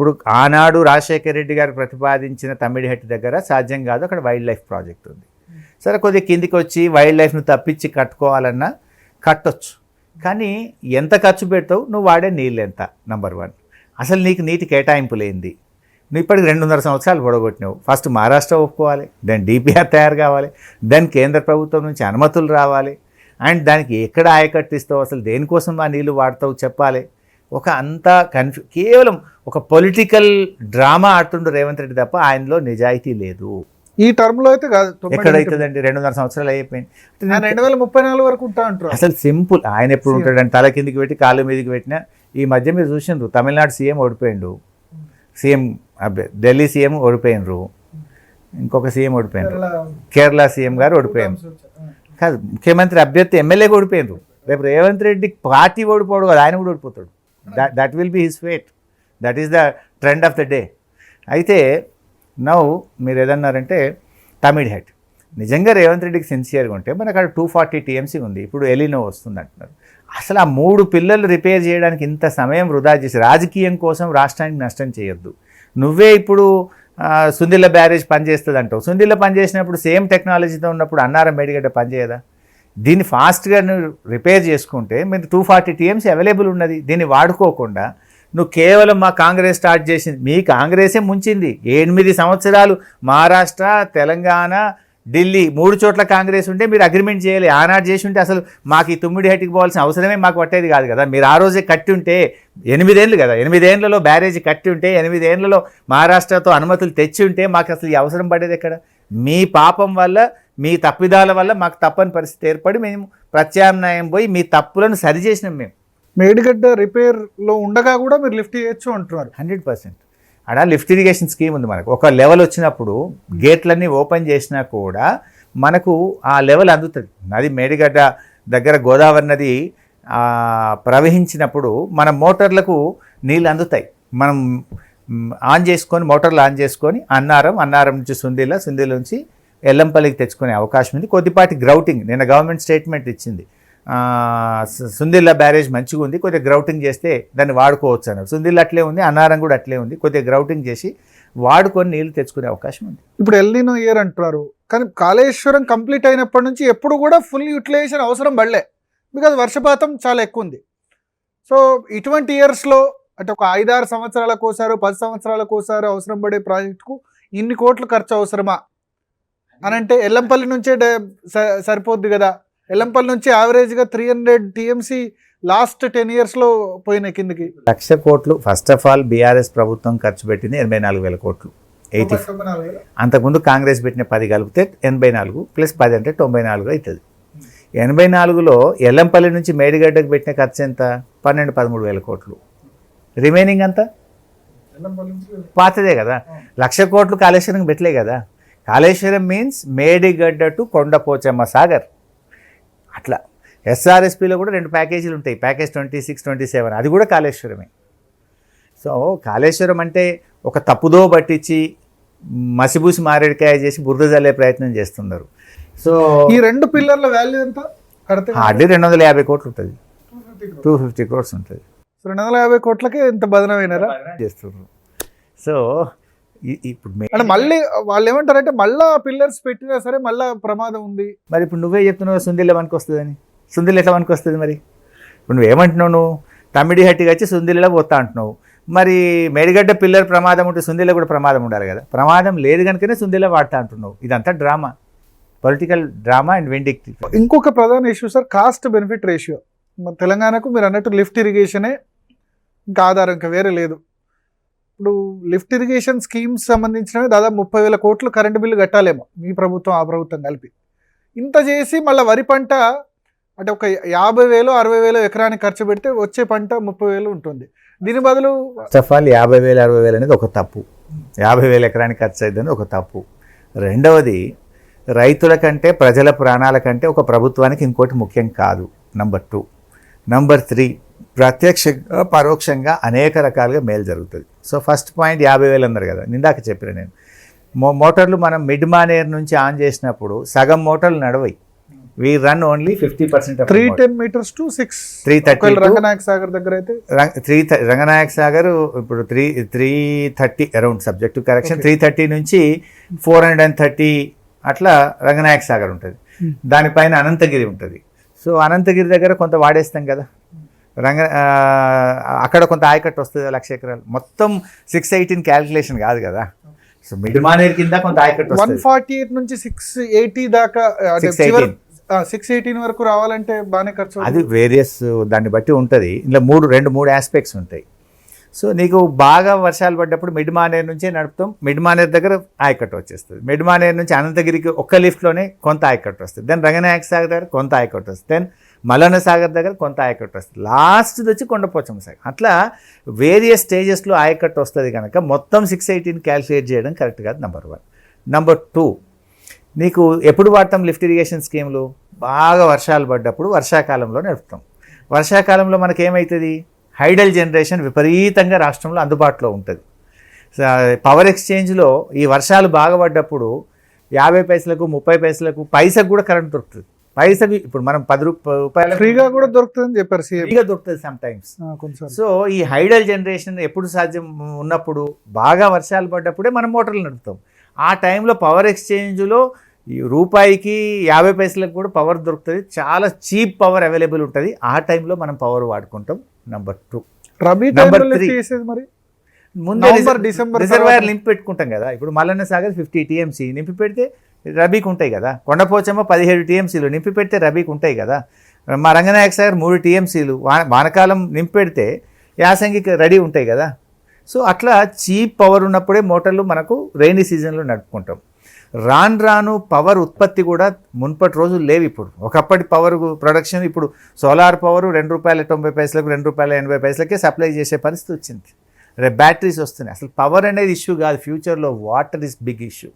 ఇప్పుడు ఆనాడు రాజశేఖర రెడ్డి గారు ప్రతిపాదించిన తమ్మిడిహట్టి దగ్గర సాధ్యం కాదు, అక్కడ వైల్డ్ లైఫ్ ప్రాజెక్ట్ ఉంది. సరే కొద్దిగా కిందికి వచ్చి వైల్డ్ లైఫ్ను తప్పించి కట్టుకోవాలన్నా కట్టొచ్చు, కానీ ఎంత ఖర్చు పెడతావు, నువ్వు వాడే నీళ్ళు ఎంత, నంబర్ 1. అసలు నీకు నీటి కేటాయింపు లేనిది. నువ్వు ఇప్పటికి 2.5 సంవత్సరాలు పొడగొట్టినావు. ఫస్ట్ మహారాష్ట్ర ఒప్పుకోవాలి, దెన్ డిపిఆర్ తయారు కావాలి, దెన్ కేంద్ర ప్రభుత్వం నుంచి అనుమతులు రావాలి, అండ్ దానికి ఎక్కడ ఆయకట్టిస్తావు, అసలు దేనికోసం ఆ నీళ్ళు వాడతావు చెప్పాలి. ఒక అంతా కేవలం ఒక పొలిటికల్ డ్రామా ఆడుతుండు రేవంత్ రెడ్డి తప్ప ఆయనలో నిజాయితీ లేదు. ఈ టర్మ్లో అయితే కాదు, ఎక్కడైతుందండి, 2.5 సంవత్సరాలు అయిపోయింది. 2034 వరకు ఉంటా అంటారు. అసలు సింపుల్, ఆయన ఎప్పుడు ఉంటాడంటే తల కిందికి పెట్టి కాళ్ళ మీదకి పెట్టినా. ఈ మధ్య మీరు చూసిండ్రు, తమిళనాడు సీఎం ఓడిపోయిండు, సీఎం ఢిల్లీ సీఎం ఓడిపోయినరు, ఇంకొక సీఎం ఓడిపోయినరు, కేరళ సీఎం గారు ఓడిపోయారు. కాదు, ముఖ్యమంత్రి అభ్యర్థి ఎమ్మెల్యేగా ఓడిపోయినరు. రేపు రేవంత్ రెడ్డి పార్టీ ఓడిపోడు కదా, ఆయన కూడా ఓడిపోతాడు. That will be his fate. That is the trend of the day. అయితే నౌ మీరు ఏదన్నారంటే తమిడిహట్ నిజంగా రేవంత్ రెడ్డికి సిన్సియర్గా ఉంటే మనకు అక్కడ 240 TMC ఉంది, ఇప్పుడు ఎలినో వస్తుంది అంటున్నారు. అసలు ఆ 3 పిల్లలు రిపేర్ చేయడానికి ఇంత సమయం వృధా చేసి రాజకీయం కోసం రాష్ట్రానికి నష్టం చేయొద్దు. నువ్వే ఇప్పుడు సుందిల్ల బ్యారేజ్ పనిచేస్తుంది అంటావు. సుందిల్ల పనిచేసినప్పుడు సేమ్ టెక్నాలజీతో ఉన్నప్పుడు అన్నారం మేడిగడ్డ పనిచేయదా? దీన్ని ఫాస్ట్గా నువ్వు రిపేర్ చేసుకుంటే మీరు 240 TMC అవైలబుల్ ఉన్నది. దీన్ని వాడుకోకుండా నువ్వు కేవలం మా కాంగ్రెస్ స్టార్ట్ చేసింది, మీ కాంగ్రెసే ముంచింది. 8 సంవత్సరాలు మహారాష్ట్ర, తెలంగాణ, ఢిల్లీ 3 చోట్ల కాంగ్రెస్ ఉంటే మీరు అగ్రిమెంట్ చేయాలి. ఆనాడు చేసి ఉంటే అసలు మాకు ఈ తుమ్మిడిహట్టికి పోవాల్సిన అవసరమే మాకు పట్టేది కాదు కదా. మీరు ఆ రోజే కట్టి ఉంటే 8 ఏళ్ళు కదా, 8 ఏళ్లలో బ్యారేజీ కట్టి ఉంటే 8 ఏళ్లలో మహారాష్ట్రతో అనుమతులు తెచ్చి ఉంటే మాకు అసలు ఈ అవసరం పడేది ఎక్కడ? మీ పాపం వల్ల, మీ తప్పిదాల వల్ల మాకు తప్పని పరిస్థితి ఏర్పడి మేము ప్రత్యామ్నాయం పోయి మీ తప్పులను సరిచేసినాం. మేము మేడిగడ్డ రిపేర్లో ఉండగా కూడా మీరు లిఫ్ట్ చేయొచ్చు అంటున్నారు. 100%. అక్కడ లిఫ్ట్ ఇరిగేషన్ స్కీమ్ ఉంది మనకు. ఒక లెవెల్ వచ్చినప్పుడు గేట్లన్నీ ఓపెన్ చేసినా కూడా మనకు ఆ లెవెల్ అందుతుంది. నది మేడిగడ్డ దగ్గర గోదావరి నది ప్రవహించినప్పుడు మన మోటార్లకు నీళ్ళు అందుతాయి. మనం ఆన్ చేసుకొని, మోటార్లు ఆన్ చేసుకొని అన్నారం నుంచి సుందిల్ల నుంచి ఎల్లంపల్లికి తెచ్చుకునే అవకాశం ఉంది. కొద్దిపాటి గ్రౌటింగ్, నిన్న గవర్నమెంట్ స్టేట్మెంట్ ఇచ్చింది, సుందిల్ల బ్యారేజ్ మంచిగా ఉంది, కొద్దిగా గ్రౌటింగ్ చేస్తే దాన్ని వాడుకోవచ్చు అన్నారు. సుందిల్ల అట్లే ఉంది, అన్నారం కూడా అట్లే ఉంది. కొద్దిగా గ్రౌటింగ్ చేసి వాడుకొని నీళ్ళు తెచ్చుకునే అవకాశం ఉంది. ఇప్పుడు ఎల్నినో ఇయర్ అంటున్నారు, కానీ కాళేశ్వరం కంప్లీట్ అయినప్పటి నుంచి ఎప్పుడు కూడా ఫుల్ యూటిలైజేషన్ అవసరం పడలే, బికాజ్ వర్షపాతం చాలా ఎక్కువ ఉంది. సో ఇటువంటి ఇయర్స్లో అంటే ఒక 5-6 సంవత్సరాలకోసారో 10 సంవత్సరాలకోసారో అవసరం పడే ప్రాజెక్టుకు ఇన్ని కోట్లు ఖర్చు అవసరమా అని అంటే ఎల్లంపల్లి నుంచే సరిపోద్ది కదా. ఎల్లంపల్లి నుంచి యావరేజ్గా 300 TMC లాస్ట్ 10 yearsలో పోయినాయి కిందకి. 1,00,000 కోట్లు ఫస్ట్ ఆఫ్ ఆల్ బీఆర్ఎస్ ప్రభుత్వం ఖర్చు పెట్టింది 84,000 కోట్లు. 84. అంతకుముందు కాంగ్రెస్ పెట్టిన 10 కలిపితే 84 + 10 అంటే 94 అవుతుంది. 84లో ఎల్లంపల్లి నుంచి మేడిగడ్డకు పెట్టిన ఖర్చు ఎంత? 12-13 కోట్లు. రిమైనింగ్ అంతా పాతదే కదా. 1,00,000 కోట్లు కాళేశ్వరం పెట్టలే కదా. Kaleshwaram means Medigadda to Kondapochamma Sagar. అట్లా SRSPలో కూడా 2 ప్యాకేజీలు ఉంటాయి, ప్యాకేజ్ 26, 27, అది కూడా కాళేశ్వరమే. సో కాళేశ్వరం అంటే ఒక తప్పుదో పట్టించి మసిబూసి మారేడికాయ చేసి బురద జల్లే ప్రయత్నం చేస్తున్నారు. సో ఈ 2 పిల్లర్ల వాల్యూ ఎంత? హార్డ్లీ 250 కోట్లు ఉంటుంది, 250 crores ఉంటుంది. 250 కోట్లకే ఎంత బదనమైనారా చేస్తున్నారు. సో ఇప్పుడు అంటే మళ్ళీ వాళ్ళు ఏమంటారంటే మళ్ళీ పిల్లర్స్ పెట్టినా సరే మళ్ళీ ప్రమాదం ఉంది. మరి ఇప్పుడు నువ్వే చెప్తున్నావు సుందిల్ల వనికి వస్తుందని. సుందిల్ల ఎట్లా వనికి వస్తుంది మరి? ఇప్పుడు నువ్వేమంటున్నావు? నువ్వు తమ్మిడిహట్టికి వచ్చి సుందిల్లలో పోతా అంటున్నావు. మరి మేడిగడ్డ పిల్లర్ ప్రమాదం ఉంటే సుందిల్ల కూడా ప్రమాదం ఉండాలి కదా. ప్రమాదం లేదు కనుకనే సుందిల్ల వాడతా అంటున్నావు. ఇదంతా drama, political drama and vindictive. ఇంకొక ప్రధాన issue sir, cost benefit ratio. తెలంగాణకు మీరు అన్నట్టు లిఫ్ట్ ఇరిగేషనే ఇంకా ఆధారం, ఇంకా వేరే లేదు. ఇప్పుడు లిఫ్ట్ ఇరిగేషన్ స్కీమ్స్ సంబంధించినవి దాదాపు 30,000 కోట్లు కరెంటు బిల్లు కట్టాలేమో మీ ప్రభుత్వం ఆ ప్రభుత్వం కలిపి. ఇంత చేసి మళ్ళీ వరి పంట అంటే ఒక 50,000, 60,000 ఎకరానికి ఖర్చు పెడితే వచ్చే పంట 30,000 ఉంటుంది. దీని బదులు ఫస్ట్ ఆఫ్ ఆల్ 50,000, 60,000 అనేది ఒక తప్పు. 50,000 ఎకరానికి ఖర్చు అవుతుంది ఒక తప్పు. రెండవది, రైతుల కంటే ప్రజల ప్రాణాల కంటే ఒక ప్రభుత్వానికి ఇంకోటి ముఖ్యం కాదు. నంబర్ 2. నంబర్ 3, ప్రత్యక్షంగా పరోక్షంగా అనేక రకాలుగా మేలు జరుగుతుంది. సో ఫస్ట్ పాయింట్ 50,000 అన్నారు కదా, నిందాక చెప్పిన నేను. మోటార్లు మనం మిడ్ మానేర్ నుంచి ఆన్ చేసినప్పుడు సగం మోటార్లు నడవయి, we run only 50% 310 meters to 6. 330 to- Ranganayaka Sagar దగ్గర అయితే రంగనాయక సాగర్ ఇప్పుడు 330 అరౌండ్ సబ్జెక్ట్ టు కరెక్షన్ 330 నుంచి 430 అట్లా రంగనాయక సాగర్ ఉంటుంది. దానిపైన అనంతగిరి ఉంటుంది. సో అనంతగిరి దగ్గర కొంత వాడేస్తాం కదా, అక్కడ కొంత ఆయకట్టు వస్తుంది 1,00,000 ఎకరాలు. మొత్తం 618 క్యాలిక్యులేషన్ కాదు కదా. సో మిడ్ మానేర్ కింద కొంత ఆయకట్టు వస్తుంది. 148 నుంచి 680 దాకా 618 618 వరకు రావాలంటే బాగానే ఖర్చు అవుతుంది. అది వేరియస్ దాన్ని బట్టి ఉంటుంది. ఇలా మూడు ఆస్పెక్ట్స్ ఉంటాయి. సో నీకు బాగా వర్షాలు పడ్డప్పుడు మిడ్ మానేర్ నుంచే నడుపుతాం. మిడ్ మానేర్ దగ్గర ఆయకట్టు వచ్చేస్తుంది. మిడ్ మానేర్ నుంచి అనంతగిరికి ఒక్క లిఫ్ట్లోనే కొంత ఆయకట్టు వస్తుంది. దెన్ రంగనాయక సాగర్ దగ్గర కొంత ఆయకట్టు వస్తుంది. దెన్ మల్లన్న సాగర్ దగ్గర కొంత ఆయకట్టు వస్తుంది. లాస్ట్ వచ్చి కొండపోచమ్మ సాగర్. అట్లా వేరియస్ స్టేజెస్లో ఆయకట్టు వస్తుంది కనుక మొత్తం 618 క్యాల్కులేట్ చేయడం కరెక్ట్ కాదు. నెంబర్ 1. నెంబర్ 2, నీకు ఎప్పుడు వాడతాం లిఫ్ట్ ఇరిగేషన్ స్కీమ్లు? బాగా వర్షాలు పడ్డప్పుడు వర్షాకాలంలో నడుపుతాం. వర్షాకాలంలో మనకేమవుతుంది? హైడల్ జనరేషన్ విపరీతంగా రాష్ట్రంలో అందుబాటులో ఉంటుంది. పవర్ ఎక్స్చేంజ్లో ఈ వర్షాలు బాగా పడ్డప్పుడు 50 పైసలకు 30 పైసలకు పైసకు కూడా కరెంట్ దొరుకుతుంది. పైసకి ఇప్పుడు మనం 10 రూపాయలు ఫ్రీగా కూడా దొరుకుతుందని చెప్పారు సీఎం. ఫ్రీగా దొరుకుతుంది సమ్ టైమ్స్. కొంచెం సో ఈ హైడల్ జనరేషన్ ఎప్పుడు సాధ్యం ఉన్నప్పుడు బాగా వర్షాలు పడ్డప్పుడే మనం మోటార్లు నడుపుతాం. ఆ టైంలో పవర్ ఎక్స్చేంజ్లో రూపాయికి 50 పైసలకు కూడా పవర్ దొరుకుతుంది. చాలా చీప్ పవర్ అవైలబుల్ ఉంటుంది. ఆ టైంలో మనం పవర్ వాడుకుంటాం. నెంబర్ 2. రబీ Number టైంలో 3. చేసేది మరి ముందే నవంబర్, డిసెంబర్ రిజర్వాయర్ నింపి పెట్టుకుంటాం కదా. ఇప్పుడు మల్లన్న సాగర్ 50 TMC నింపి పెడితే రబీకి ఉంటాయి కదా. కొండపోచమ్మ 17 TMCలు నింపి పెడితే రబీకి ఉంటాయి కదా. మా రంగనాయక సాగర్ 3 TMCలు వానకాలం నింపి పెడితే యాసంగికి రెడీ ఉంటాయి కదా. సో అట్లా చీప్ పవర్ ఉన్నప్పుడే మోటార్లు మనకు రైనీ సీజన్లో నడుపుకుంటాం. రాను పవర్ ఉత్పత్తి కూడా మున్పటి రోజులు లేవు. ఇప్పుడు ఒకప్పటి పవర్ ప్రొడక్షన్ ఇప్పుడు సోలార్ పవర్ ₹2.90 ₹2.80 సప్లై చేసే పరిస్థితి వచ్చింది. రేపు బ్యాటరీస్ వస్తున్నాయి. అసలు పవర్ అనేది ఇష్యూ కాదు. ఫ్యూచర్లో వాటర్ ఇస్ బిగ్ ఇష్యూ.